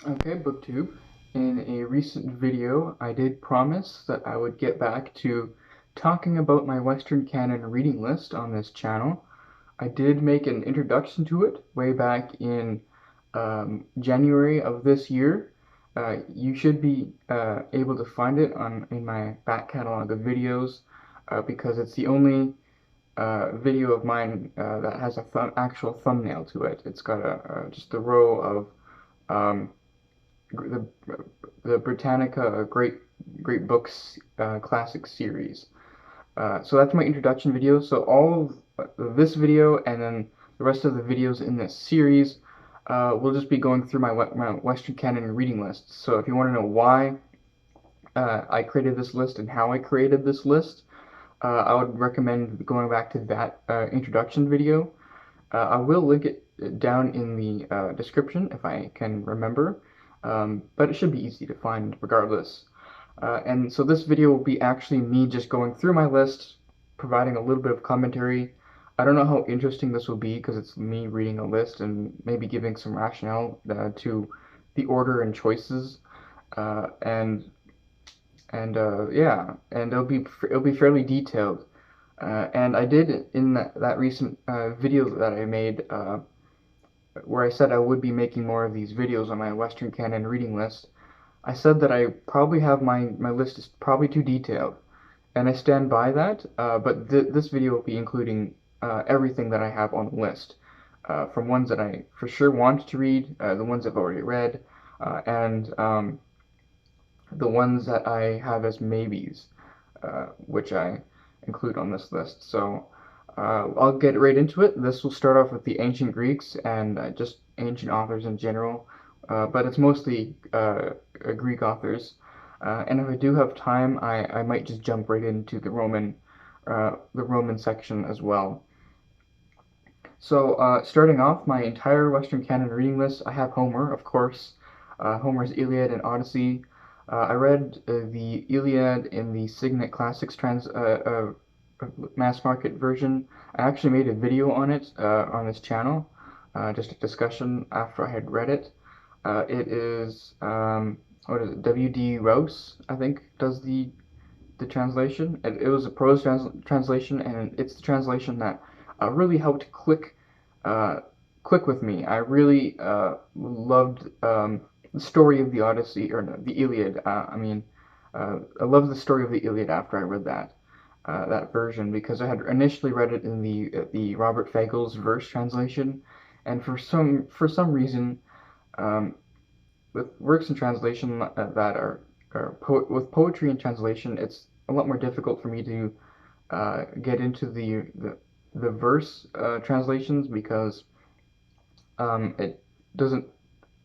Okay, BookTube. In a recent video, I did promise that I would get back to talking about my Western Canon reading list on this channel. I did make an introduction to it way back in January of this year. You should be able to find it in my back catalog of videos because it's the only video of mine that has a actual thumbnail to it. It's got just a row of um, the the Britannica Great Books Classic series. So that's my introduction video. So all of this video and then the rest of the videos in this series will just be going through my Western Canon reading list. So if you want to know why I created this list and how I created this list, I would recommend going back to that introduction video. I will link it down in the description if I can remember, but it should be easy to find regardless. And so this video will be actually me just going through my list, providing a little bit of commentary. I don't know how interesting this will be because it's me reading a list and maybe giving some rationale to the order and choices, uh, and yeah, and it'll be fairly detailed. And I did in that recent video that I made, where I said I would be making more of these videos on my Western Canon reading list. I said that I probably have my list is probably too detailed, and I stand by that. But this video will be including everything that I have on the list, from ones that I for sure want to read, the ones I've already read, and the ones that I have as maybes, which I include on this list. So I'll get right into it. This will start off with the ancient Greeks and just ancient authors in general, but it's mostly Greek authors. And if I do have time, I might just jump right into the Roman section as well. So starting off my entire Western Canon reading list, I have Homer, of course, Homer's Iliad and Odyssey. I read the Iliad in the Signet Classics mass market version. I actually made a video on it on this channel, just a discussion after I had read it. It is what is it? W.D. Rouse, I think, does the translation. It was a prose translation, and it's the translation that really helped uh, click with me. I really loved the story of the Odyssey, or no, the Iliad. I loved the story of the Iliad after I read that version because I had initially read it in the Robert Fagles verse translation, and for some reason, um, with works in translation that with poetry in translation, it's a lot more difficult for me to get into the verse translations because it doesn't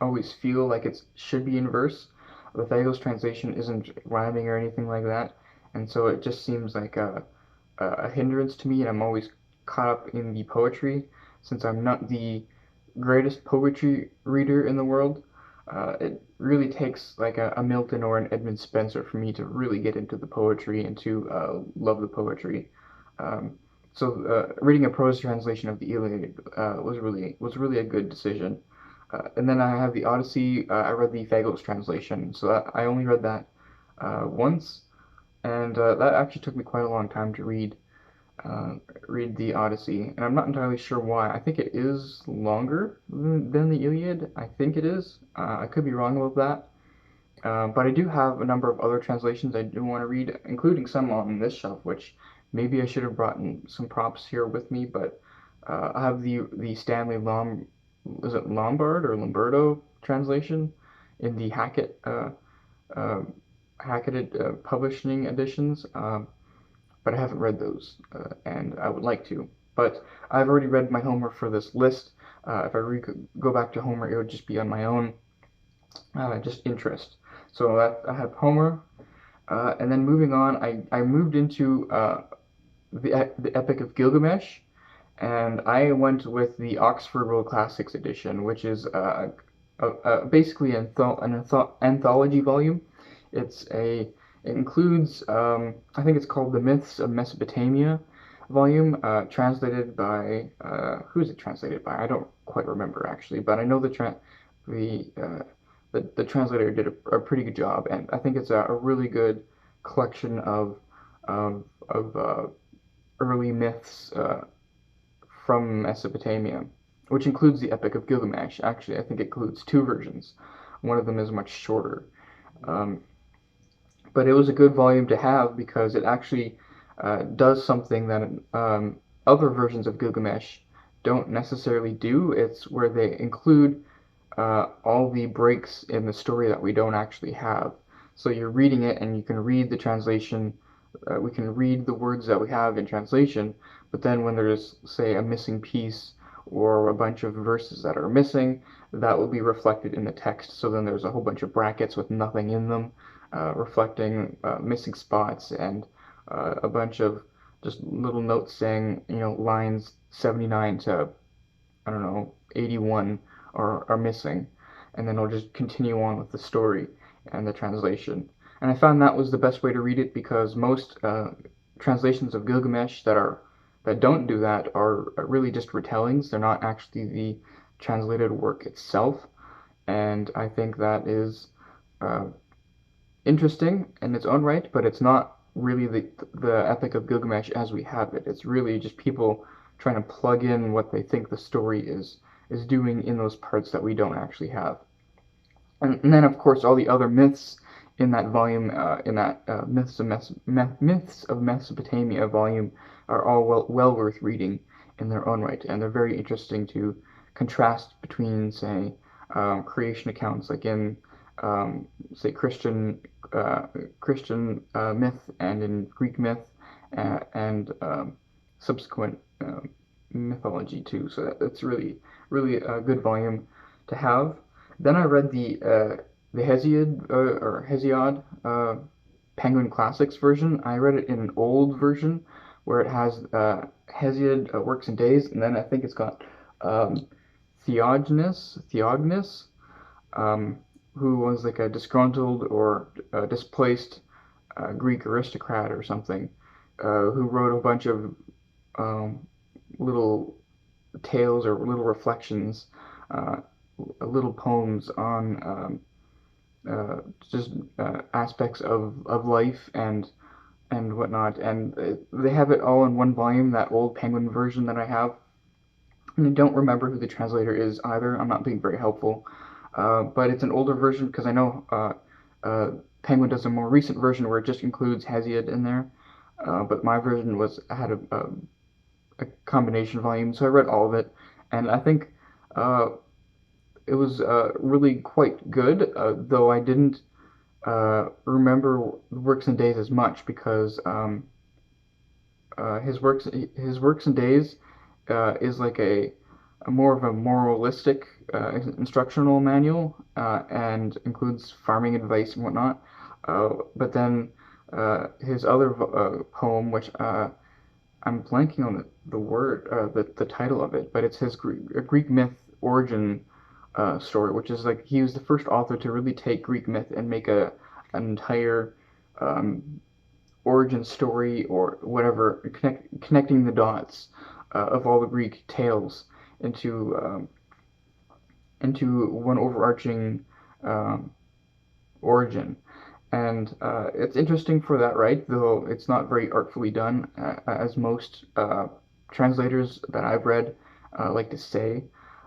always feel like it should be in verse. The Fagles translation isn't rhyming or anything like that, and so it just seems like a hindrance to me, and I'm always caught up in the poetry since I'm not the greatest poetry reader in the world. It really takes like a Milton or an Edmund Spenser for me to really get into the poetry and to love the poetry. Um, so reading a prose translation of the Iliad was really a good decision. And then I have the Odyssey. I read the Fagles translation, so I only read that once, and that actually took me quite a long time to uh, read the Odyssey, and I'm not entirely sure why. I think it is longer than the Iliad. I think it is. I could be wrong about that. But I do have a number of other translations I do want to read, including some on this shelf, which maybe I should have brought in some props here with me. But I have the Stanley is it Lombard or Lombardo translation in the uh, Hackett publishing editions. But I haven't read those, and I would like to. But I've already read my Homer for this list. If go back to Homer, it would just be on my own just interest. So I have Homer, and then moving on, I moved into the Epic of Gilgamesh, and I went with the Oxford World Classics edition, which is basically an anthology volume. It's a it includes I think it's called the Myths of Mesopotamia volume, translated by who is it translated by? I don't quite remember actually, but I know the the translator did a pretty good job, and I think it's a really good collection of early myths from Mesopotamia, which includes the Epic of Gilgamesh. Actually, I think it includes two versions. One of them is much shorter. Um, but it was a good volume to have because it actually does something that other versions of Gilgamesh don't necessarily do. It's where they include all the breaks in the story that we don't actually have. So you're reading it and you can read the translation. We can read the words that we have in translation, but then when there's, say, a missing piece or a bunch of verses that are missing, that will be reflected in the text. So then there's a whole bunch of brackets with nothing in them, reflecting missing spots, and a bunch of just little notes saying, lines 79 to, I don't know, 81 are missing, and then I'll just continue on with the story and the translation. And I found that was the best way to read it because most translations of Gilgamesh that don't do that are really just retellings. They're not actually the translated work itself, and I think that is uh, interesting in its own right, but it's not really the Epic of Gilgamesh as we have it. It's really just people trying to plug in what they think the story is doing in those parts that we don't actually have. And then, of course, all the other myths in that volume, in that Myths of Mesopotamia volume, are all well worth reading in their own right, and they're very interesting to contrast between, say, creation accounts like in, say, Christian myth and in Greek myth, and subsequent mythology too. So that's really a good volume to have. Then I read the Hesiod Penguin Classics version. I read it in an old version where it has Hesiod Works and Days, and then I think it's got Theognis, who was like a disgruntled or displaced Greek aristocrat or something, who wrote a bunch of um, little tales or little reflections, uh, little poems on just aspects of life and whatnot. And they have it all in one volume, that old Penguin version that I have. And I don't remember who the translator is either. I'm not being very helpful. But it's an older version because I know Penguin does a more recent version where it just includes Hesiod in there. But my version had a combination volume, so I read all of it, and I think uh, it was really quite good. Though I didn't remember Works and Days as much because his Works and Days is like a more of a moralistic instructional manual and includes farming advice and whatnot. But then his other poem, which I'm blanking on the word, the title of it, but it's his Greek myth origin story, which is like he was the first author to really take Greek myth and make an entire um, origin story or whatever, connecting the dots of all the Greek tales into into one overarching um, origin. And it's interesting for that, right? Though it's not very artfully done, as most translators that I've read like to say.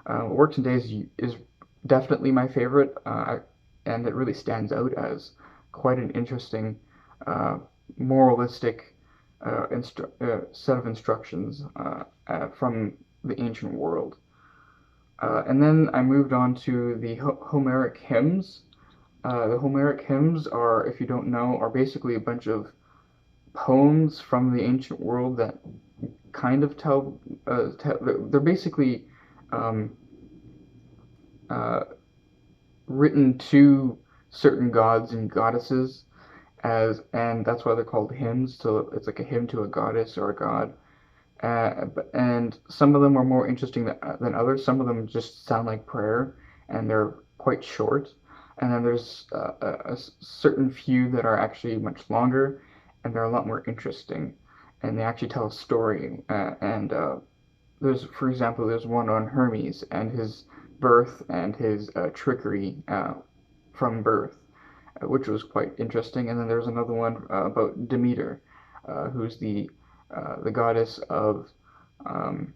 Works and Days is definitely my favorite, and it really stands out as quite an interesting, moralistic set of instructions from the ancient world. And then I moved on to the Homeric hymns. The Homeric hymns are, if you don't know, are basically a bunch of poems from the ancient world that kind of they're basically um, uh, written to certain gods and goddesses and that's why they're called hymns. So it's like a hymn to a goddess or a god. And some of them are more interesting than others. Some of them just sound like prayer, and they're quite short. And then there's a certain few that are actually much longer, and they're a lot more interesting, and they actually tell a story. And for example, there's one on Hermes and his birth and his trickery. from birth, which was quite interesting. And then there's another one about Demeter, who's the goddess of um,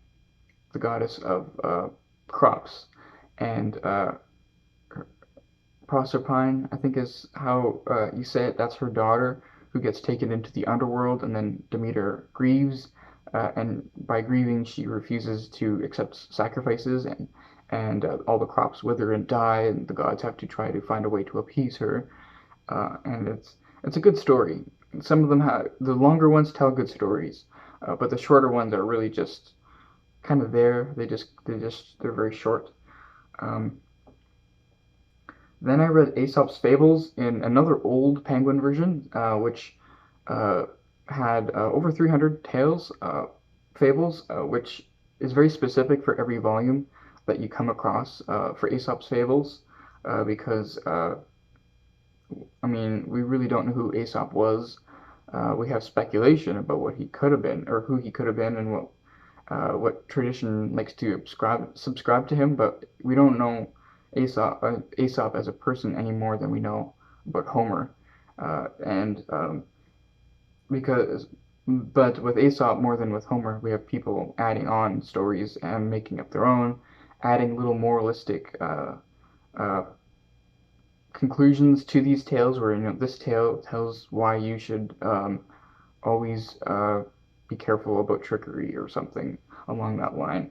crops, and Proserpine, I think is how you say it. That's her daughter who gets taken into the underworld, and then Demeter grieves, and by grieving, she refuses to accept sacrifices, and all the crops wither and die, and the gods have to try to find a way to appease her. And it's a good story. Some of them have the longer ones tell good stories, but the shorter ones are really just kind of there. They're very short. Um, then I read Aesop's Fables in another old Penguin version, which uh, had over 300 tales, fables, which is very specific for every volume that you come across for Aesop's Fables, because I mean, we really don't know who Aesop was. We have speculation about what he could have been, or who he could have been, and what tradition likes to subscribe to him, but we don't know Aesop as a person any more than we know about Homer, and because but with Aesop more than with Homer, we have people adding on stories and making up their own, adding little moralistic uh, conclusions to these tales, where this tale tells why you should always be careful about trickery or something along that line.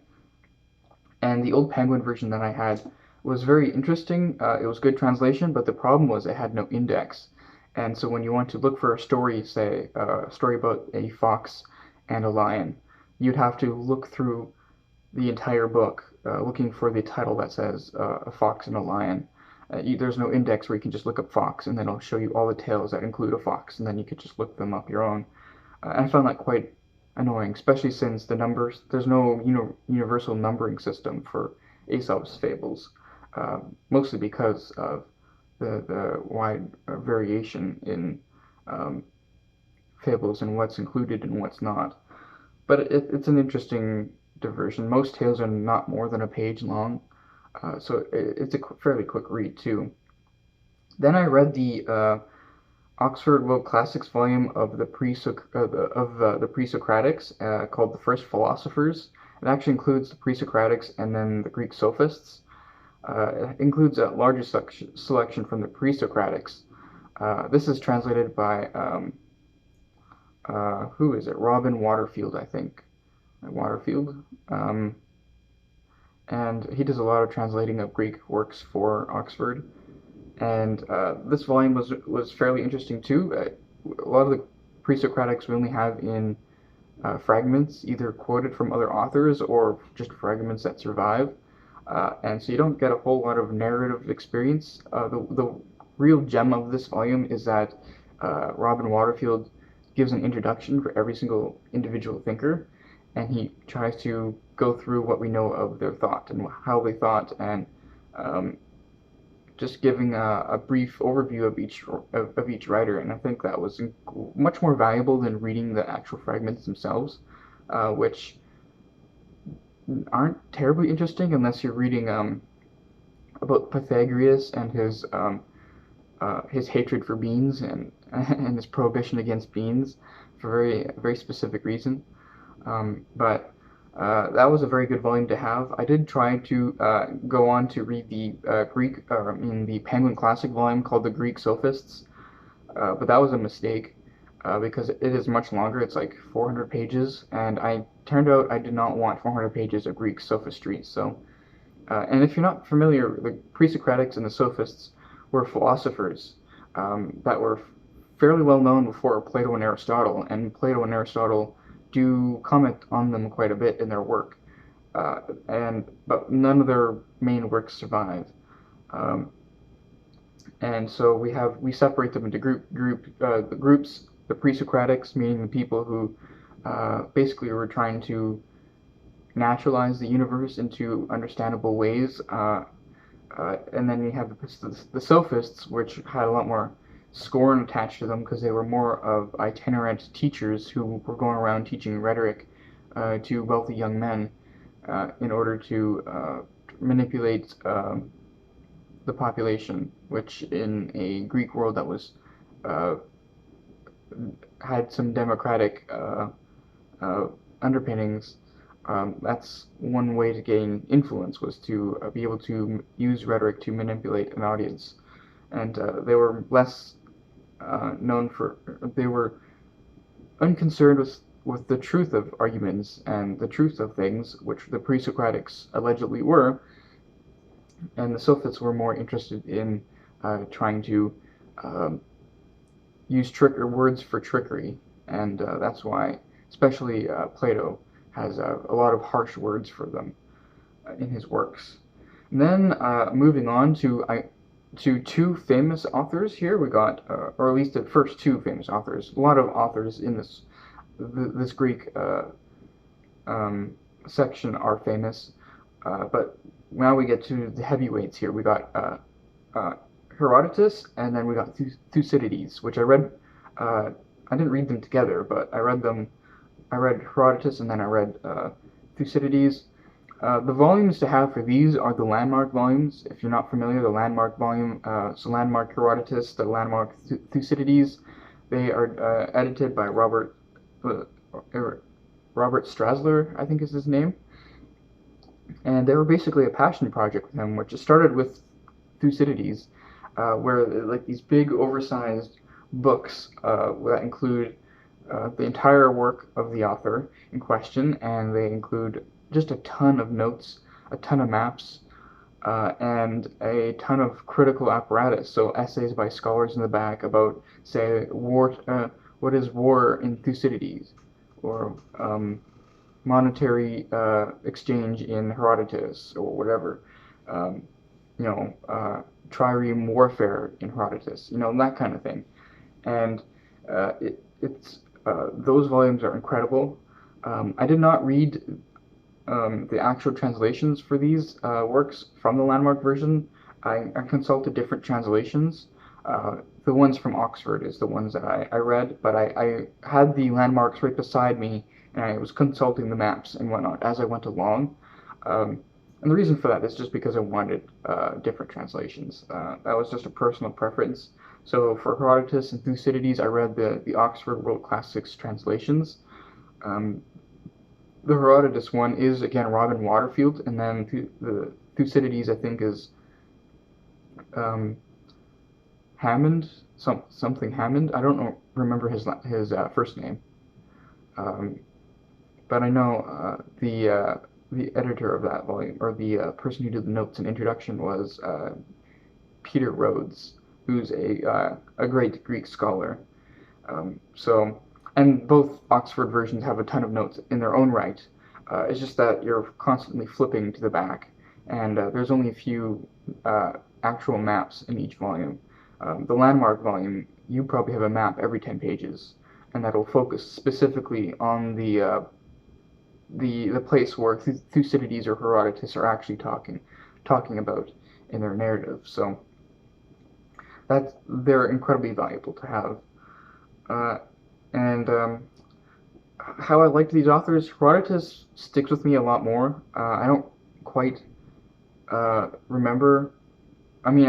And the old Penguin version that I had was very interesting. It was good translation, but the problem was it had no index. And so when you want to look for a story, say a story about a fox and a lion, you'd have to look through the entire book looking for the title that says a fox and a lion. There's no index where you can just look up fox and then it'll show you all the tales that include a fox, and then you could just look them up your own. And I found that quite annoying, especially since there's no universal numbering system for Aesop's fables, mostly because of the wide variation in um, fables and what's included and what's not. But it's an interesting diversion. Most tales are not more than a page long, so it's a fairly quick read too. Then I read the Oxford World Classics volume of the Presocratics, called The First Philosophers. It actually includes the Presocratics and then the Greek Sophists. It includes a larger selection from the Presocratics. This is translated by who is it? Robin Waterfield, I think. Waterfield. And he does a lot of translating of Greek works for Oxford. And this volume was fairly interesting too. A lot of the Presocratics we only have in fragments, either quoted from other authors or just fragments that survive. And so you don't get a whole lot of narrative experience. The real gem of this volume is that Robin Waterfield gives an introduction for every single individual thinker, and he tries to go through what we know of their thought and how they thought, and just giving a brief overview of each writer. And I think that was much more valuable than reading the actual fragments themselves, which aren't terribly interesting unless you're reading about Pythagoras and his hatred for beans, and his prohibition against beans for very specific reason. But that was a very good volume to have. I did try to go on to read the the Penguin Classic volume called The Greek Sophists, but that was a mistake because it is much longer. It's like 400 pages, and I turned out I did not want 400 pages of Greek sophistry. So, and if you're not familiar, the Presocratics and the Sophists were philosophers that were fairly well known before Plato and Aristotle, and Plato and Aristotle do comment on them quite a bit in their work, but none of their main works survive. Um, and so we separate them into the groups. The Presocratics, meaning the people who basically were trying to naturalize the universe into understandable ways, and then you have the Sophists, which had a lot more scorn attached to them because they were more of itinerant teachers who were going around teaching rhetoric to wealthy young men in order to manipulate the population, which in a Greek world that was had some democratic underpinnings. That's one way to gain influence, was to be able to use rhetoric to manipulate an audience. And they were less known for, they were unconcerned with the truth of arguments and the truth of things, which the Presocratics allegedly were, and the Sophists were more interested in trying to use words for trickery, and that's why, especially Plato has a lot of harsh words for them in his works. And then moving on to two famous authors here, we got, or at least the first two famous authors. A lot of authors in this Greek section are famous, but now we get to the heavyweights here. We got Herodotus, and then we got Thucydides, which I read. I didn't read them together, but I read them. I read Herodotus, and then I read Thucydides. The volumes to have for these are the landmark volumes. If you're not familiar, the landmark volume, so landmark Herodotus, the landmark Thucydides, they are edited by Robert Strassler, I think is his name. And they were basically a passion project with him, which started with Thucydides, where like these big oversized books that include the entire work of the author in question, and they include just a ton of notes, a ton of maps, and a ton of critical apparatus. So essays by scholars in the back about, say, what is war in Thucydides, or monetary exchange in Herodotus, or whatever. Trireme warfare in Herodotus, that kind of thing. And those volumes are incredible. I did not read the actual translations for these works from the landmark version. I consulted different translations. The ones from Oxford is the ones that I read, but I had the landmarks right beside me, and I was consulting the maps and whatnot as I went along. And the reason for that is just because I wanted different translations. That was just a personal preference. So for Herodotus and Thucydides, I read the Oxford World Classics translations. The Herodotus one is, again, Robin Waterfield, and then the Thucydides, I think, is Hammond, something Hammond. I don't remember his first name, but I know the editor of that volume, or the person who did the notes and introduction, was Peter Rhodes, who's a great Greek scholar. And both Oxford versions have a ton of notes in their own right. It's just that you're constantly flipping to the back, and there's only a few actual maps in each volume. The landmark volume, you probably have a map every 10 pages, and that'll focus specifically on the place where Thucydides or Herodotus are actually talking about in their narrative. So they're incredibly valuable to have. And how I liked these authors, Herodotus sticks with me a lot more. I don't quite remember. I mean,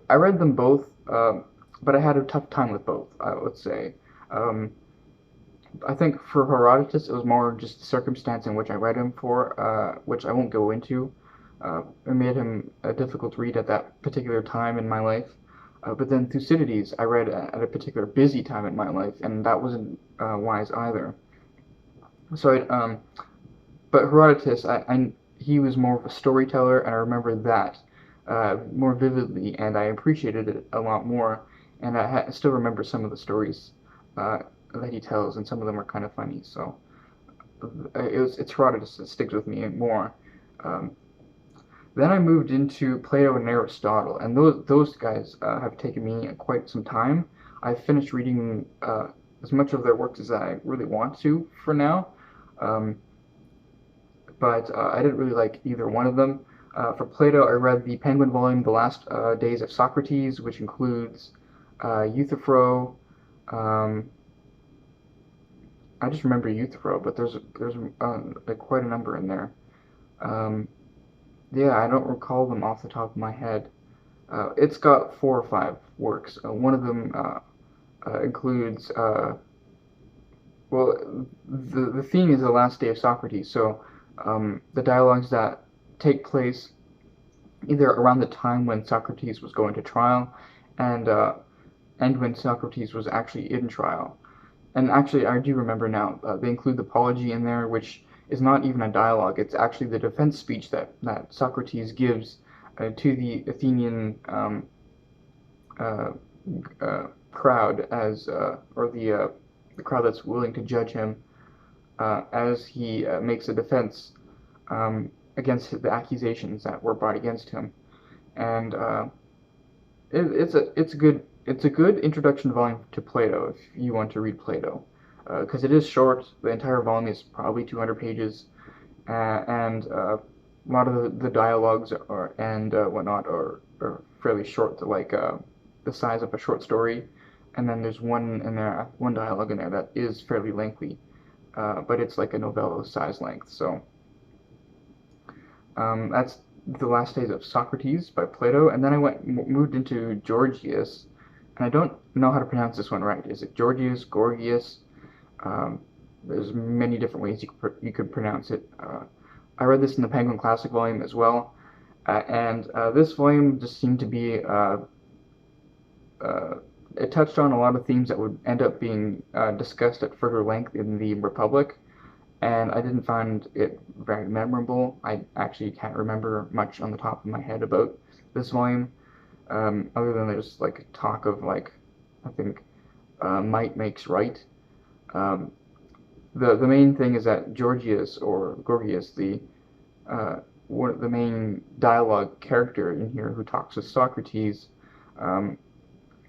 I read them both, but I had a tough time with both, I would say. I think for Herodotus, it was more just the circumstance in which I read him for, which I won't go into. It made him a difficult read at that particular time in my life. But then Thucydides, I read at a particular busy time in my life, and that wasn't wise either. So, but Herodotus, he was more of a storyteller, and I remember that more vividly, and I appreciated it a lot more. And I still remember some of the stories that he tells, and some of them are kind of funny. So it's Herodotus that sticks with me more. Then I moved into Plato and Aristotle, and those guys have taken me quite some time. I've finished reading as much of their works as I really want to for now, but I didn't really like either one of them. For Plato, I read the Penguin volume, The Last Days of Socrates, which includes Euthyphro. I just remember Euthyphro, but there's like quite a number in there. Yeah, I don't recall them off the top of my head. It's got 4 or 5 works. One of them includes, well, the theme is the last day of Socrates, so the dialogues that take place either around the time when Socrates was going to trial and when Socrates was actually in trial. And actually, I do remember now, they include the apology in there, which is not even a dialogue. It's actually the defense speech that Socrates gives to the Athenian uh, crowd, or the crowd that's willing to judge him, as he makes a defense against the accusations that were brought against him. And it's a good introduction volume to Plato if you want to read Plato, because it is short. The entire volume is probably 200 pages, and a lot of the dialogues and whatnot are fairly short, like the size of a short story. And then there's one dialogue in there that is fairly lengthy, but it's like a novella size length. So that's The Last Days of Socrates by Plato, and then I moved into Gorgias, and I don't know how to pronounce this one right. Is it Gorgias, Gorgias? There's many different ways you could pronounce it. I read this in the Penguin Classic volume as well, and this volume just seemed to be it touched on a lot of themes that would end up being discussed at further length in the Republic, and I didn't find it very memorable. I actually can't remember much on the top of my head about this volume, other than there's like talk of like, I think, might makes right. The main thing is that Gorgias, the the main dialogue character in here who talks with Socrates,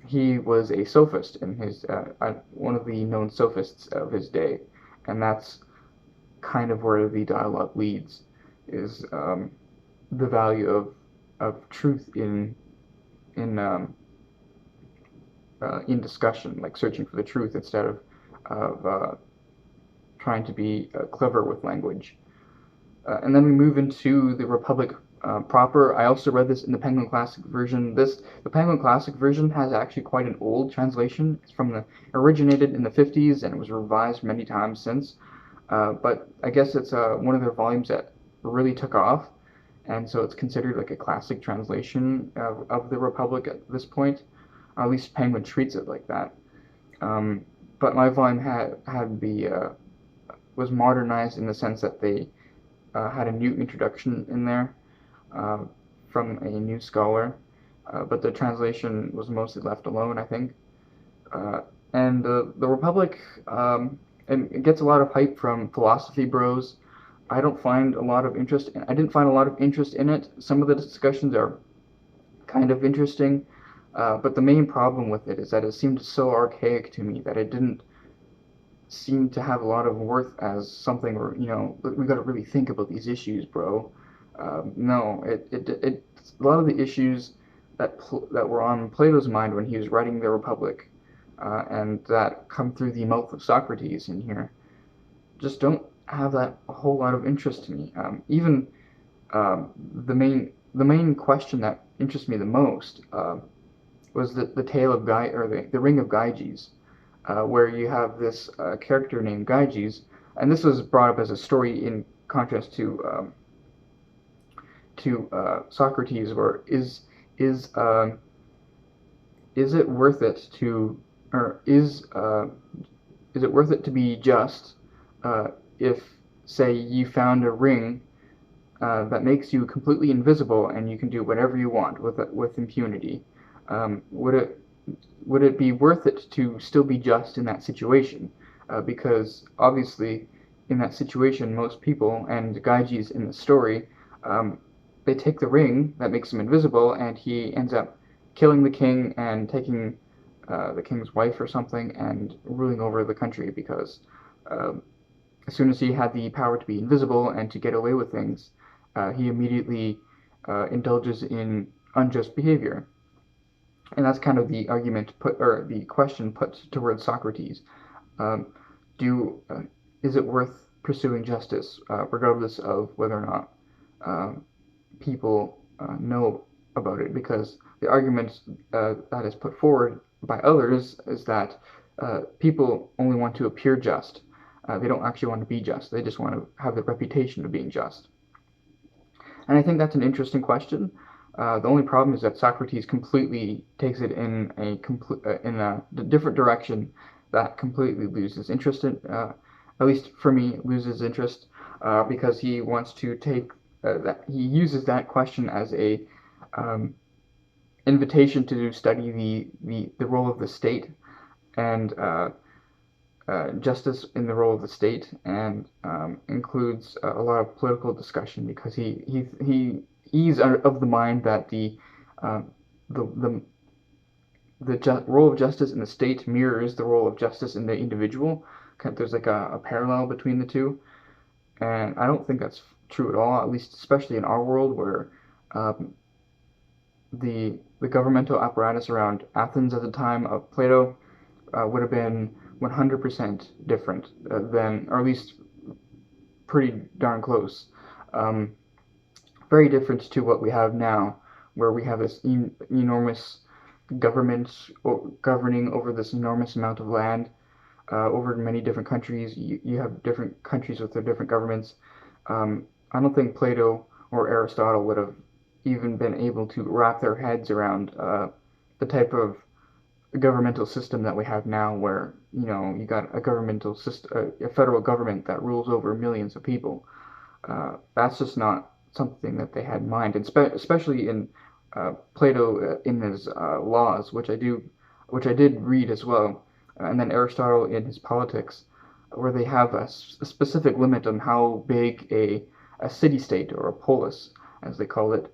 he was a sophist in his one of the known sophists of his day, and that's kind of where the dialogue leads, is the value of truth in discussion, like searching for the truth instead of trying to be clever with language. And then we move into the Republic proper. I also read this in the Penguin Classic version. The Penguin Classic version has actually quite an old translation. It's originated in the 50s and it was revised many times since. But I guess it's one of their volumes that really took off, and so it's considered like a classic translation of the Republic at this point. Or at least Penguin treats it like that. But my volume was modernized in the sense that they had a new introduction in there from a new scholar, but the translation was mostly left alone, I think. And the Republic, it gets a lot of hype from philosophy bros. I didn't find a lot of interest in it. Some of the discussions are kind of interesting, but the main problem with it is that it seemed so archaic to me that it didn't seem to have a lot of worth as something where, we got to really think about these issues, bro. No, a lot of the issues that were on Plato's mind when he was writing the Republic, and that come through the mouth of Socrates in here, just don't have that a whole lot of interest to me. Even the main question that interests me the most was the tale of the Ring of Gyges, where you have this character named Gyges, and this was brought up as a story in contrast to Socrates, where is it worth it to, or is it worth it to be just if, say, you found a ring that makes you completely invisible and you can do whatever you want with impunity? Would it be worth it to still be just in that situation? Because obviously, in that situation, most people, and Gyges in the story, they take the ring that makes him invisible, and he ends up killing the king and taking the king's wife or something and ruling over the country, because as soon as he had the power to be invisible and to get away with things, he immediately indulges in unjust behavior. And that's kind of the the question put towards Socrates. Is it worth pursuing justice, regardless of whether or not people know about it, because the argument that is put forward by others is that people only want to appear just. They don't actually want to be just. They just want to have the reputation of being just. And I think that's an interesting question. The only problem is that Socrates completely takes it in a different direction that completely loses interest in, at least for me, loses interest because he wants to take that he uses that question as a um, invitation to study the role of the state and justice in the role of the state, and includes a lot of political discussion, because he's of the mind that uh, the role of justice in the state mirrors the role of justice in the individual. There's like a parallel between the two, and I don't think that's true at all. At least, especially in our world, where um, the governmental apparatus around Athens at the time of Plato would have been 100% different than, or at least pretty darn close. Um, Very different to what we have now, where we have this enormous government governing over this enormous amount of land over many different countries. You have different countries with their different governments. I don't think Plato or Aristotle would have even been able to wrap their heads around the type of governmental system that we have now, where you got a governmental system, a federal government that rules over millions of people. That's just not something that they had in mind, and especially in Plato in his laws, which I did read as well, and then Aristotle in his Politics, where they have a specific limit on how big a city-state, or a polis, as they call it,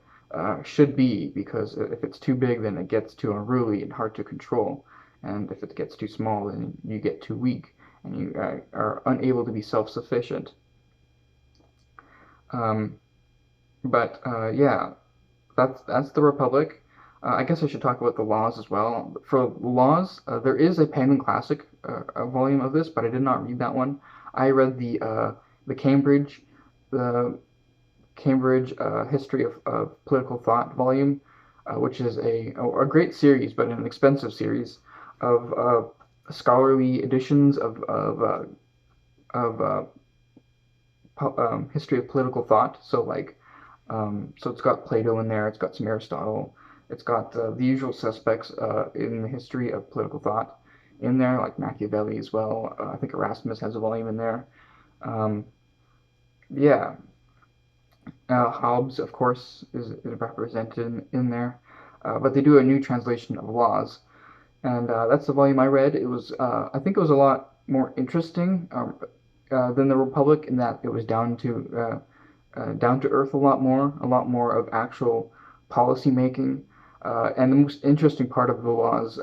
should be, because if it's too big, then it gets too unruly and hard to control, and if it gets too small, then you get too weak, and you are unable to be self-sufficient. Um, but yeah, that's the Republic. I guess I should talk about the laws as well. For laws, there is a Penguin Classic volume of this, but I did not read that one. I read the Cambridge the Cambridge History of Political Thought volume, which is a great series, but an expensive series of scholarly editions of history of political thought. So so it's got Plato in there, it's got some Aristotle, it's got the usual suspects in the history of political thought in there, like Machiavelli as well. I think Erasmus has a volume in there. Um, yeah, Hobbes, of course, is represented in there. But they do a new translation of Laws, and that's the volume I read. I think it was a lot more interesting than the Republic, in that it was down to earth a lot more of actual policy making. And the most interesting part of the Laws,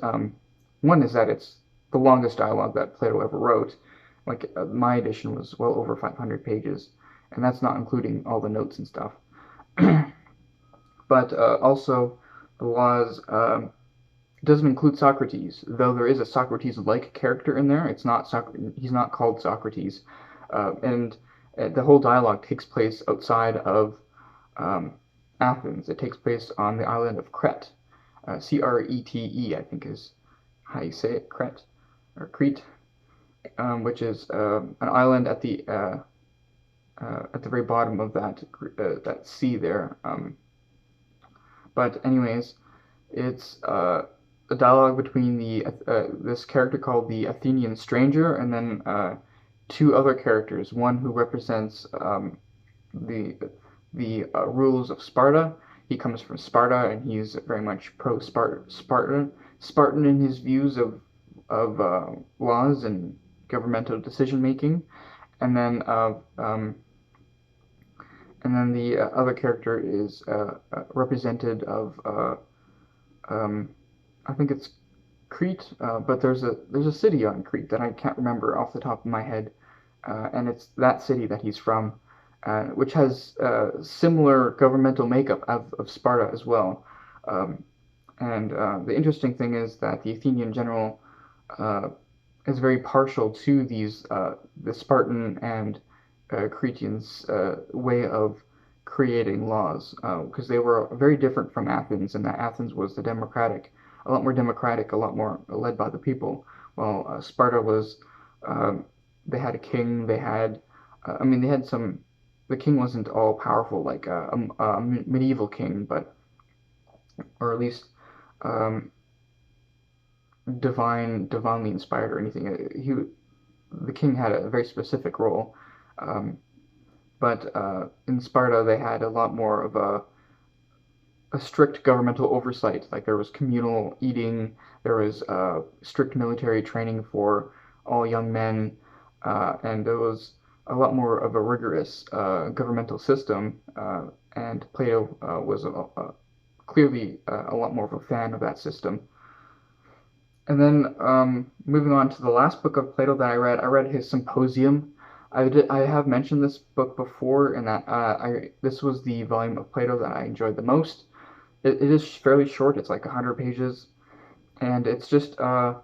one is that it's the longest dialogue that Plato ever wrote. Like my edition was well over 500 pages, and that's not including all the notes and stuff. But also, the Laws doesn't include Socrates, though there is a Socrates-like character in there. He's not called Socrates, and the whole dialogue takes place outside of Athens. It takes place on the island of Crete, Crete, I think is how you say it, Crete or Crete, which is an island at the very bottom of that sea there. But anyways, it's a dialogue between this character called the Athenian stranger, and then two other characters. One who represents the rules of Sparta. He comes from Sparta, and he's very much Spartan in his views of laws and governmental decision making. And then the other character is represented of I think it's Crete, but there's a city on Crete that I can't remember off the top of my head, and it's that city that he's from, which has similar governmental makeup of Sparta as well. And the interesting thing is that the Athenian general is very partial to the Spartan and Cretans' way of creating laws, because they were very different from Athens, and that Athens was a lot more democratic, a lot more led by the people, while Sparta was, they had a king, they had some, the king wasn't all powerful like a medieval king, but, or at least um, divinely inspired or anything. The king had a very specific role, um, but in Sparta they had a lot more of a strict governmental oversight. Like there was communal eating, there was strict military training for all young men, and there was a lot more of a rigorous governmental system. And Plato was clearly a lot more of a fan of that system. And then moving on to the last book of Plato that I read his Symposium. I have mentioned this book before, and that this was the volume of Plato that I enjoyed the most. It is fairly short. It's like 100 pages, and it's just a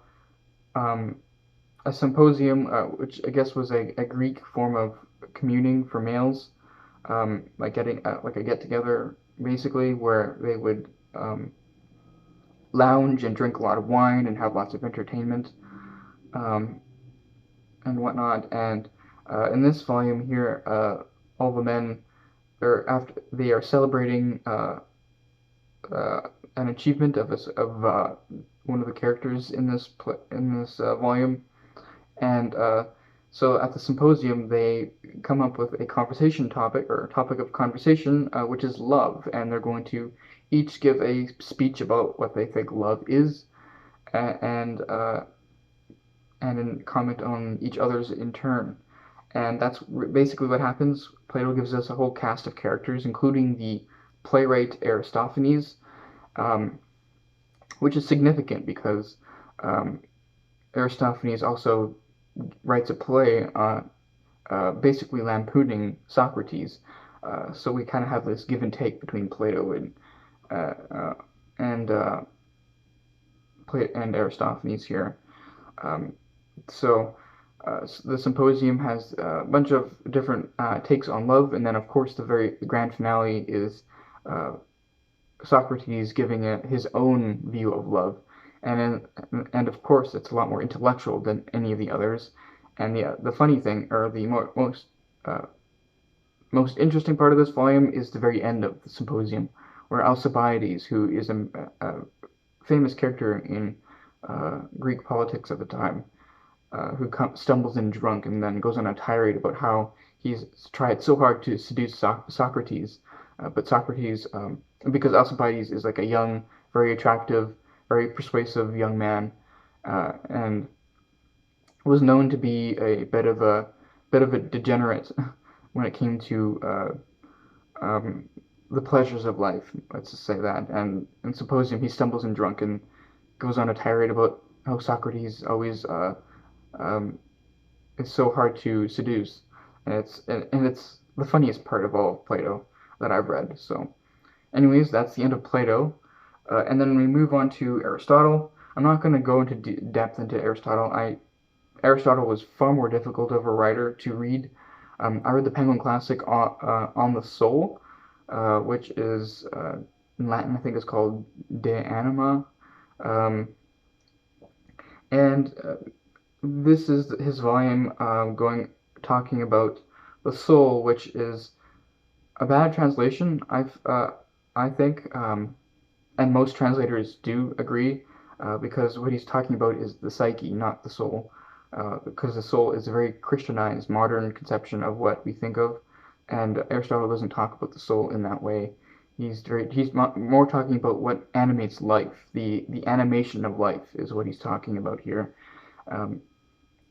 symposium, which I guess was a Greek form of communing for males, like getting like a get together basically, where they would lounge and drink a lot of wine and have lots of entertainment, um, and whatnot. And in this volume here, all the men are after they are celebrating an achievement of one of the characters in this volume, and so at the symposium they come up with a conversation topic or topic of conversation, which is love, and they're going to each give a speech about what they think love is, and then comment on each other's in turn. And that's basically what happens. Plato gives us a whole cast of characters, including the playwright Aristophanes, um, which is significant because um, Aristophanes also writes a play basically lampooning Socrates. So we kind of have this give and take between Plato uh, uh, and and Aristophanes here. Um, so the Symposium has a bunch of different takes on love, and then of course the grand finale is uh, Socrates giving his own view of love, and of course it's a lot more intellectual than any of the others. And the funny thing, or the uh, most interesting part of this volume, is the very end of the Symposium, where Alcibiades, who is a famous character in Greek politics at the time, who stumbles in drunk and then goes on a tirade about how he's tried so hard to seduce Socrates, but Socrates, because Alcibiades is like a young, very attractive, very persuasive young man, and was known to be a bit of a degenerate when it came to the pleasures of life. Let's just say that. And in Symposium, he stumbles in drunk and goes on a tirade about how Socrates always um, is so hard to seduce, and it's the funniest part of all of Plato that I've read. So, anyways, that's the end of Plato, and then we move on to Aristotle. I'm not going to go into depth into Aristotle. Aristotle was far more difficult of a writer to read. I read the Penguin Classic on the Soul, which is in Latin I think it's called De Anima, um, and this is his volume talking about the soul, which is a bad translation. I think, and most translators do agree, because what he's talking about is the psyche, not the soul, because the soul is a very Christianized, modern conception of what we think of, and Aristotle doesn't talk about the soul in that way. He's more talking about what animates life. The animation of life is what he's talking about here. Um,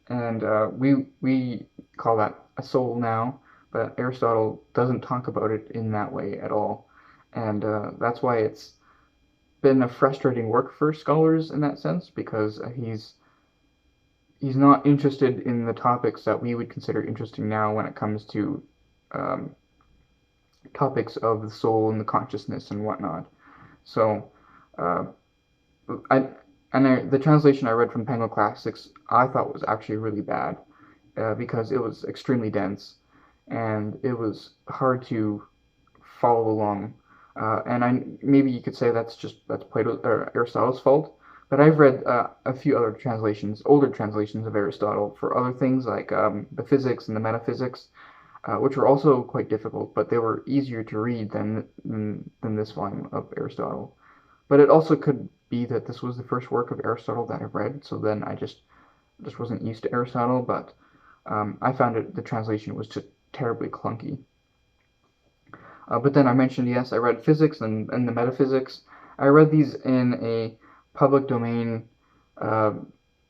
and we call that a soul now, but Aristotle doesn't talk about it in that way at all, and that's why it's been a frustrating work for scholars in that sense, because he's not interested in the topics that we would consider interesting now when it comes to um, topics of the soul and the consciousness and whatnot. So uh, I the translation I read from Penguin Classics I thought was actually really bad, because it was extremely dense and it was hard to follow along. And maybe you could say that's Plato or Aristotle's fault. But I've read a few other translations, older translations of Aristotle for other things like the physics and the metaphysics, which were also quite difficult, but they were easier to read than this volume of Aristotle. But it also could be that this was the first work of Aristotle that I've read, so then I just wasn't used to Aristotle, but I found the translation was just terribly clunky. But then I mentioned, yes, I read physics and the metaphysics. I read these in a public domain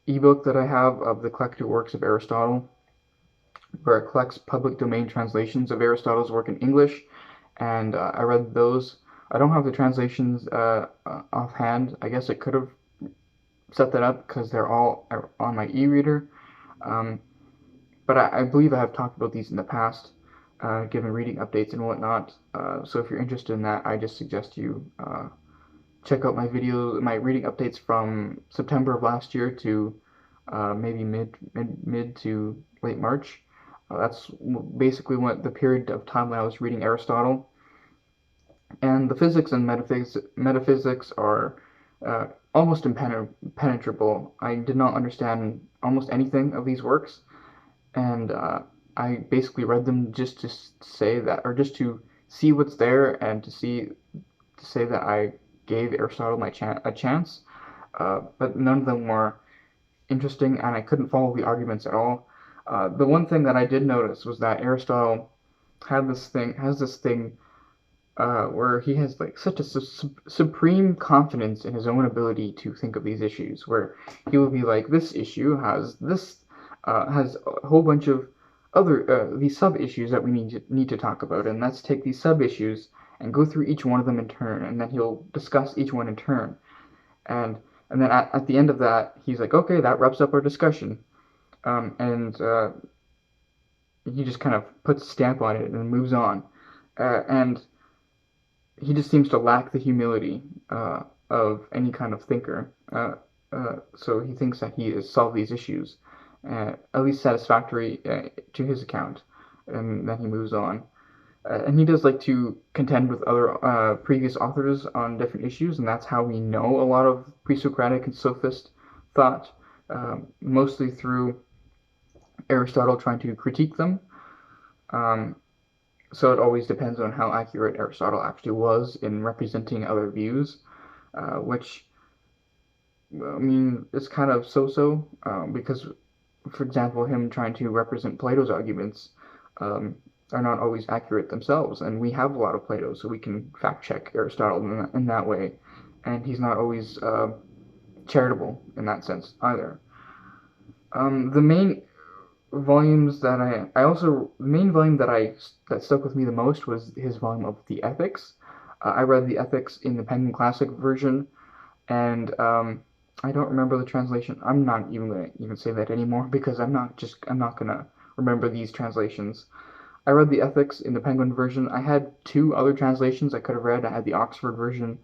ebook that I have of the collected works of Aristotle, where it collects public domain translations of Aristotle's work in English, and I read those. I don't have the translations offhand. I guess I could have set that up because they're all on my e-reader. But I believe I have talked about these in the past, given reading updates and whatnot. So if you're interested in that, I just suggest you check out my videos, my reading updates from September of last year to maybe mid to late March. That's basically what the period of time when I was reading Aristotle. And the physics and metaphysics are almost impenetrable. I did not understand almost anything of these works, and I basically read them just to say that, or just to see what's there, and to say that I gave Aristotle a chance. But none of them were interesting, and I couldn't follow the arguments at all. The one thing that I did notice was that Aristotle has this thing where he has like such a supreme confidence in his own ability to think of these issues, where he will be like, this issue has a whole bunch of other these sub issues that we need to talk about, and let's take these sub issues and go through each one of them in turn, and then he'll discuss each one in turn, and then at the end of that, he's like, okay, that wraps up our discussion, and he just kind of puts a stamp on it and moves on, and he just seems to lack the humility of any kind of thinker. So he thinks that he has solved these issues, at least satisfactory to his account, and then he moves on. And he does like to contend with other previous authors on different issues, and that's how we know a lot of Presocratic and Sophist thought, mostly through Aristotle trying to critique them. So it always depends on how accurate Aristotle actually was in representing other views, which, I mean, it's kind of so-so, because, for example, him trying to represent Plato's arguments are not always accurate themselves, and we have a lot of Plato, so we can fact-check Aristotle in that way, and he's not always charitable in that sense either. The main volumes that the main volume that stuck with me the most was his volume of the Ethics. I read the Ethics in the Penguin Classic version, and I don't remember the translation. I'm not even gonna say that anymore because I'm not gonna remember these translations. I read the Ethics in the Penguin version. I had two other translations I could have read. I had the Oxford version,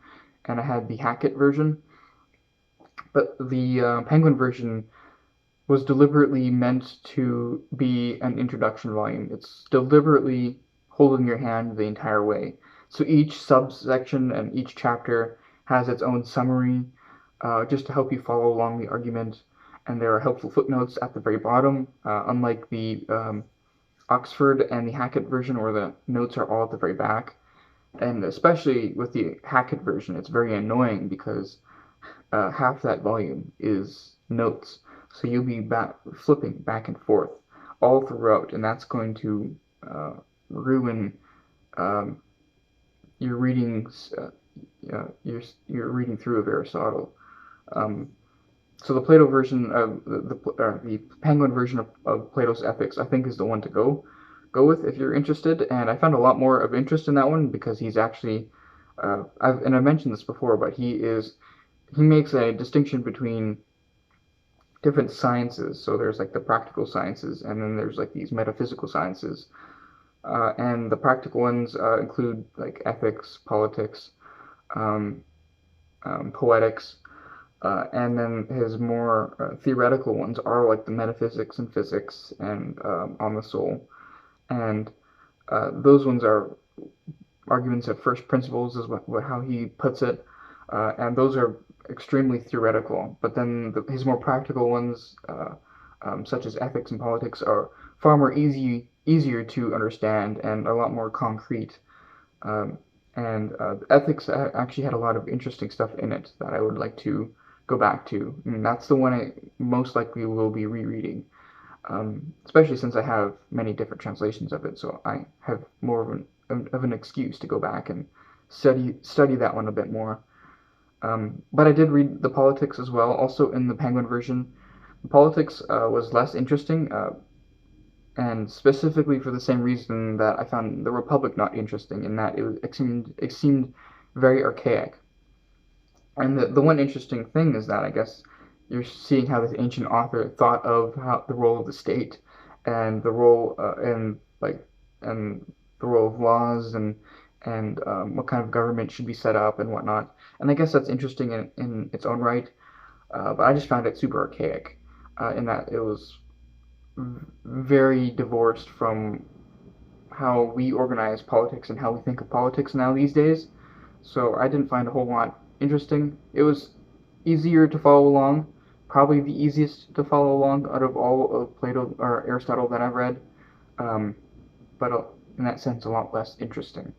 and I had the Hackett version. But the Penguin version was deliberately meant to be an introduction volume. It's deliberately holding your hand the entire way. So each subsection and each chapter has its own summary, just to help you follow along the argument. And there are helpful footnotes at the very bottom, unlike the Oxford and the Hackett version, where the notes are all at the very back. And especially with the Hackett version, it's very annoying because half that volume is notes. So you'll be flipping back and forth all throughout, and that's going to ruin your readings, your reading through of Aristotle. So the Plato version of the Penguin version of Plato's Ethics, I think, is the one to go with if you're interested. And I found a lot more of interest in that one because he's actually, I've mentioned this before, but he makes a distinction between different sciences. So there's like the practical sciences, and then there's like these metaphysical sciences. And the practical ones include like ethics, politics, poetics, and then his more theoretical ones are like the metaphysics and physics and on the soul. And those ones are arguments at first principles, is how he puts it, and those are extremely theoretical. But then his more practical ones, such as ethics and politics, are far more easier to understand and a lot more concrete. Um, and ethics actually had a lot of interesting stuff in it that I would like to go back to. And that's the one I most likely will be rereading, especially since I have many different translations of it, so I have more of an excuse to go back and study that one a bit more. But I did read the politics as well, also in the Penguin version. The politics was less interesting, and specifically for the same reason that I found the Republic not interesting, in that it seemed very archaic. And the one interesting thing is that I guess you're seeing how this ancient author thought of how the role of the state and the role and the role of laws and what kind of government should be set up and whatnot. And I guess that's interesting in its own right. But I just found it super archaic in that it was very divorced from how we organize politics and how we think of politics now these days. So I didn't find a whole lot interesting. It was easier to follow along, probably the easiest to follow along out of all of Plato or Aristotle that I've read, um, but in that sense a lot less interesting.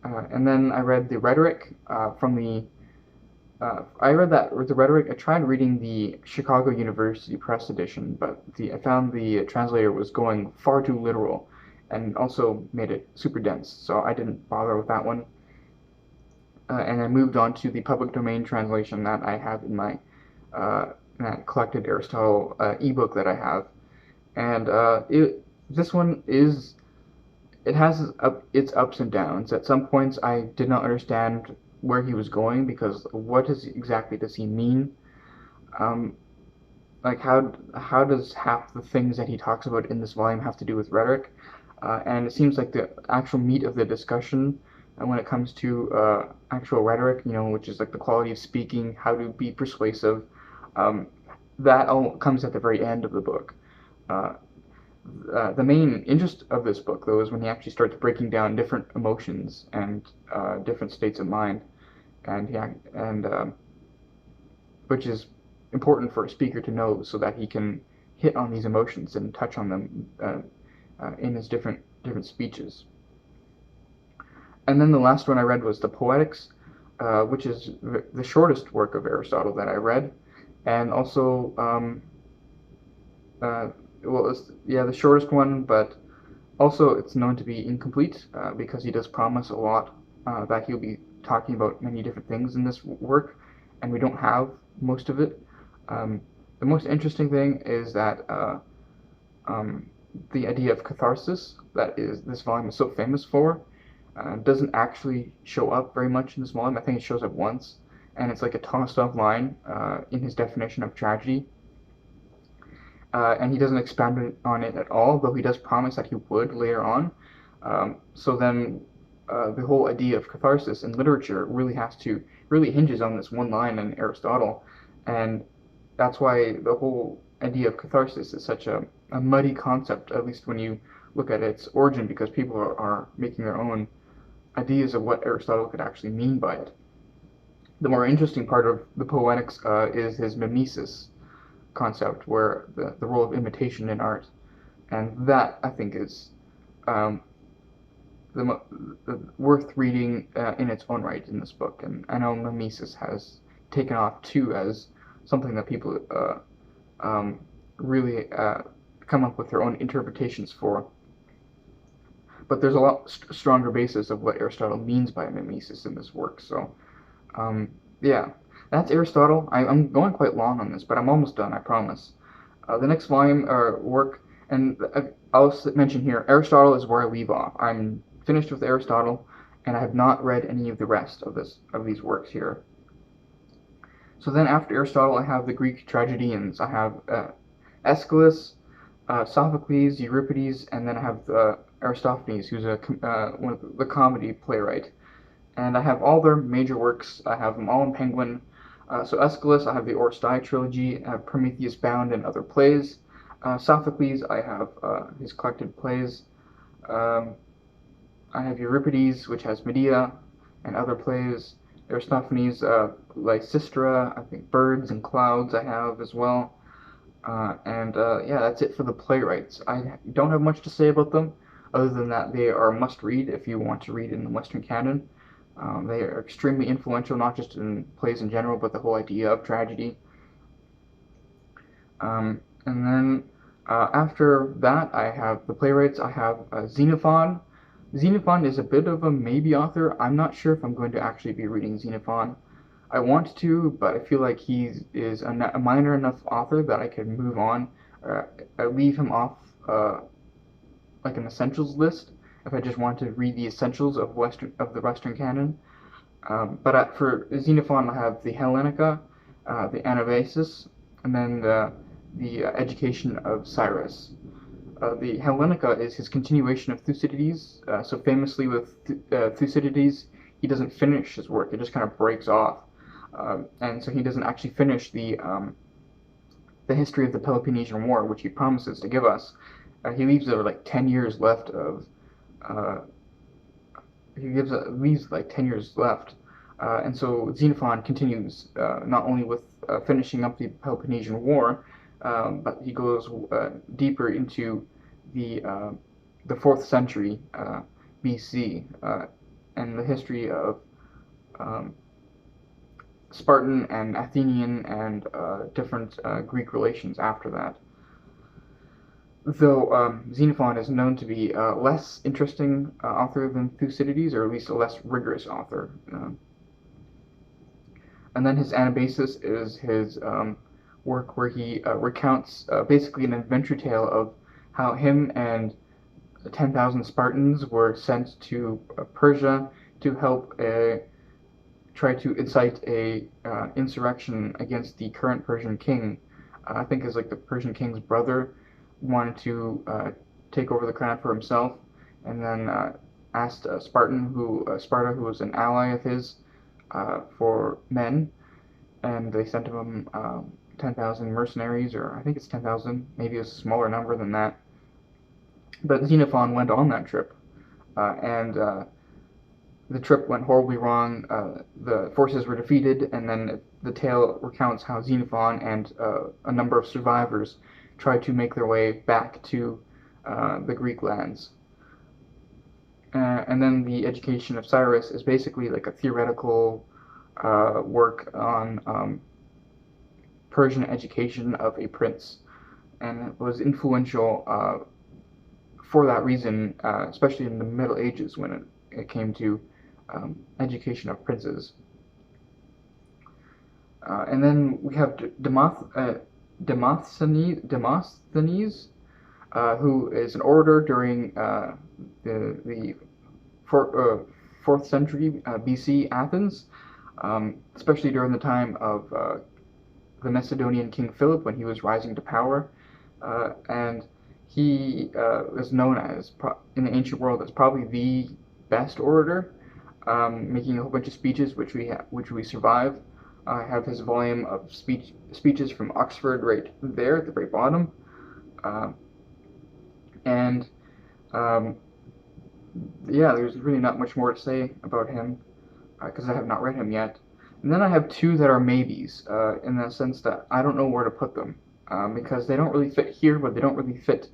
And then I read the Rhetoric from the. I read that the Rhetoric. I tried reading the Chicago University Press edition, but I found the translator was going far too literal, and also made it super dense. So I didn't bother with that one. And I moved on to the public domain translation that I have in my that collected Aristotle ebook that I have, and this one is it has its ups and downs. At some points, I did not understand where he was going, because exactly does he mean? Um, like how does half the things that he talks about in this volume have to do with rhetoric? And it seems like the actual meat of the discussion, and when it comes to actual rhetoric, which is like the quality of speaking, how to be persuasive, um, that all comes at the very end of the book. Uh, the main interest of this book, though, is when he actually starts breaking down different emotions and different states of mind, and which is important for a speaker to know, so that he can hit on these emotions and touch on them in his different speeches. And then the last one I read was the Poetics, which is the shortest work of Aristotle that I read, and also the shortest one, but also it's known to be incomplete because he does promise a lot that he'll be talking about many different things in this work, and we don't have most of it. The most interesting thing is that the idea of catharsis, that is this volume is so famous for, doesn't actually show up very much in this volume. I think it shows up once, and it's like a tossed off line in his definition of tragedy. And he doesn't expand on it at all, though he does promise that he would later on. So then the whole idea of catharsis in literature really hinges on this one line in Aristotle, and that's why the whole idea of catharsis is such a muddy concept, at least when you look at its origin, because people are making their own ideas of what Aristotle could actually mean by it. The more interesting part of the Poetics is his mimesis concept, where the role of imitation in art, and that I think is worth reading in its own right in this book. And I know mimesis has taken off too as something that people really come up with their own interpretations for. But there's a lot stronger basis of what Aristotle means by mimesis in this work. So, yeah, that's Aristotle. I'm going quite long on this, but I'm almost done, I promise. The next volume or work, and I'll mention here, Aristotle is where I leave off. I'm finished with Aristotle, and I have not read any of the rest of these works here. So then after Aristotle, I have the Greek tragedians. I have Aeschylus, Sophocles, Euripides, and then I have Aristophanes, who's the comedy playwright. And I have all their major works. I have them all in Penguin. So Aeschylus, I have the Oresteia trilogy, I have Prometheus Bound and other plays. Sophocles, I have his collected plays. I I have Euripides, which has Medea and other plays. Aristophanes, Lysistrata, I think Birds and Clouds I have as well. Yeah, that's it for the playwrights. I don't have much to say about them, other than that they are a must-read if you want to read in the Western canon. They are extremely influential, not just in plays in general, but the whole idea of tragedy. And then after that, I have the playwrights. I have Xenophon. Xenophon is a bit of a maybe author. I'm not sure if I'm going to actually be reading Xenophon. I want to, but I feel like he is a minor enough author that I can move on. I leave him off like an essentials list if I just want to read the essentials of the Western canon. But for Xenophon, I have the Hellenica, the Anabasis, and then the Education of Cyrus. The Hellenica is his continuation of Thucydides. So famously with Thucydides, he doesn't finish his work; it just kind of breaks off, and so he doesn't actually finish the history of the Peloponnesian War, which he promises to give us. He leaves like 10 years left of. Leaves like 10 years left, and so Xenophon continues not only with finishing up the Peloponnesian War, but he goes deeper into the 4th century BC and the history of Spartan and Athenian and different Greek relations after that. Though Xenophon is known to be a less interesting author than Thucydides, or at least a less rigorous author. And then his Anabasis is his work where he recounts basically an adventure tale of how him and 10,000 Spartans were sent to Persia to help try to incite a insurrection against the current Persian king. I think is like the Persian king's brother wanted to take over the crown for himself, and then asked Sparta, who was an ally of his, for men, and they sent him 10,000 mercenaries, or I think it's 10,000, maybe it's a smaller number than that. But Xenophon went on that trip, and the trip went horribly wrong. The forces were defeated, and then the tale recounts how Xenophon and a number of survivors tried to make their way back to the Greek lands. And then the Education of Cyrus is basically like a theoretical work on Persian education of a prince, and it was influential for that reason, especially in the Middle Ages when it came to education of princes. And then we have Demosthenes, who is an orator during the 4th century BC Athens, especially during the time of the Macedonian King Philip when he was rising to power, and he is known as in the ancient world as probably the best orator, making a whole bunch of speeches which we survive. I have his volume of speeches from Oxford right there at the very bottom, yeah, there's really not much more to say about him because I have not read him yet. And then I have two that are maybes, in the sense that I don't know where to put them, because they don't really fit here, but they don't really fit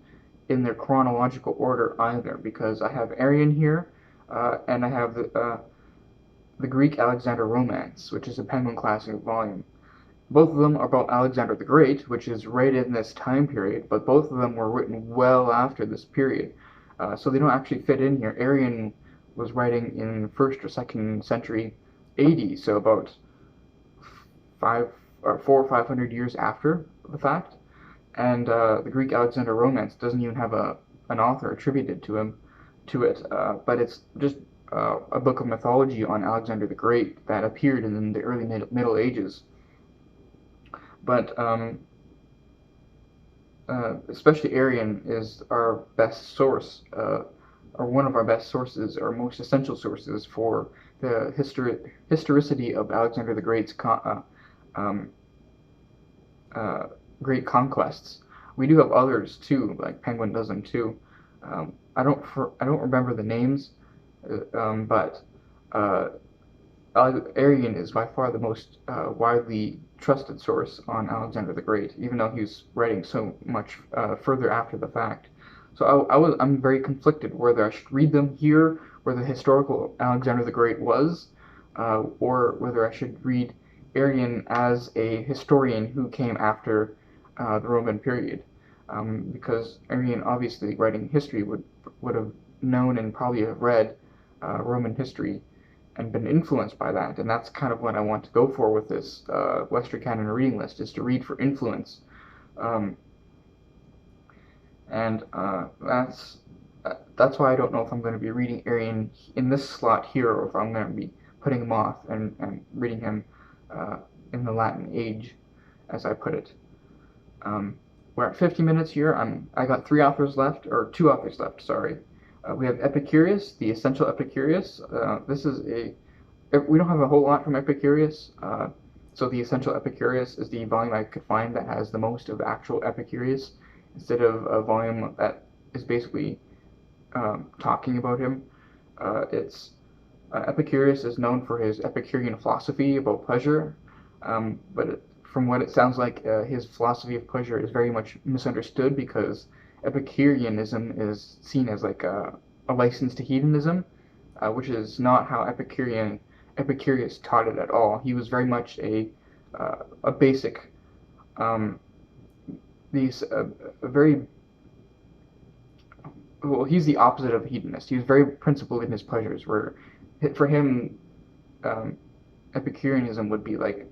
in their chronological order either, because I have Arion here, and I have the Greek Alexander Romance, which is a Penguin Classic volume. Both of them are about Alexander the Great, which is right in this time period, but both of them were written well after this period, so they don't actually fit in here. Arion was writing in 1st or 2nd century AD, so about 400 or 500 years after the fact, and the Greek Alexander Romance doesn't even have an author attributed to it, but it's just a book of mythology on Alexander the Great that appeared in the early Middle Ages. But especially Arion is our best source, or one of our best sources, or most essential sources for the historicity of Alexander the Great's great conquests. We do have others too, like Penguin does them too. I don't remember the names, but Arrian is by far the most widely trusted source on Alexander the Great, even though he's writing so much further after the fact. So I'm very conflicted whether I should read them here, where the historical Alexander the Great was, or whether I should read Arrian as a historian who came after the Roman period, because Arrian, obviously writing history, would have known and probably have read Roman history and been influenced by that, and that's kind of what I want to go for with this Western Canon reading list, is to read for influence, um, and that's why I don't know if I'm going to be reading Arrian in this slot here, or if I'm going to be putting him off and reading him in the Latin age, as I put it. We're at 50 minutes here. I got two authors left, sorry. We have Epicurus, the Essential Epicurus. We don't have a whole lot from Epicurus, so the Essential Epicurus is the volume I could find that has the most of the actual Epicurus, instead of a volume that is basically talking about him. Epicurus is known for his Epicurean philosophy about pleasure, but from what it sounds like, his philosophy of pleasure is very much misunderstood, because Epicureanism is seen as like a license to hedonism, which is not how Epicurus taught it at all. He was very much a basic, very, well, he's the opposite of a hedonist. He was very principled in his pleasures, where for him, Epicureanism would be like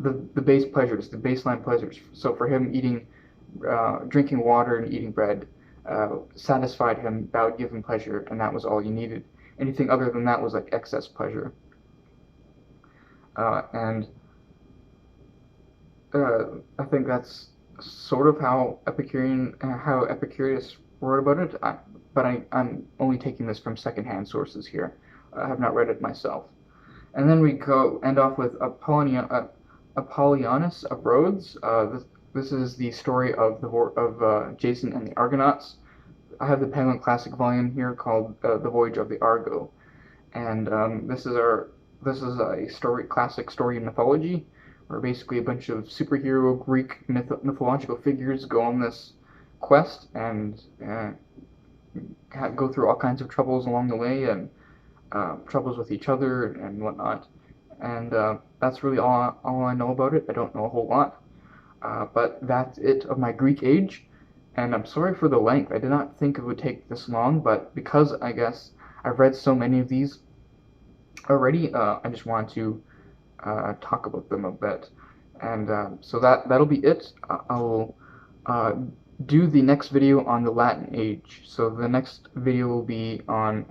the base pleasures, the baseline pleasures. So for him, drinking water and eating bread satisfied him, that would give him pleasure, and that was all you needed. Anything other than that was like excess pleasure. And I think that's sort of how Epicurus wrote about it, but I'm only taking this from secondhand sources here. I have not read it myself. And then we end off with Apollonius of Rhodes. This is the story of Jason and the Argonauts. I have the Penguin Classic volume here called The Voyage of the Argo, and this is a classic story in mythology, where basically a bunch of superhero Greek mythological figures go on this quest and go through all kinds of troubles along the way, and troubles with each other and whatnot. And that's really all I know about it. I don't know a whole lot. But that's it of my Greek age, and I'm sorry for the length. I did not think it would take this long, but because I guess I've read so many of these already, I just wanted to talk about them a bit. And so that'll be it. I'll do the next video on the Latin age. So the next video will be on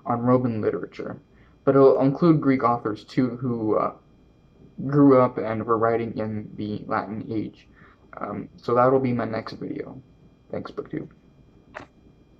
Roman literature, but it'll include Greek authors too, who grew up and were writing in the Latin age. So that'll be my next video. Thanks, BookTube.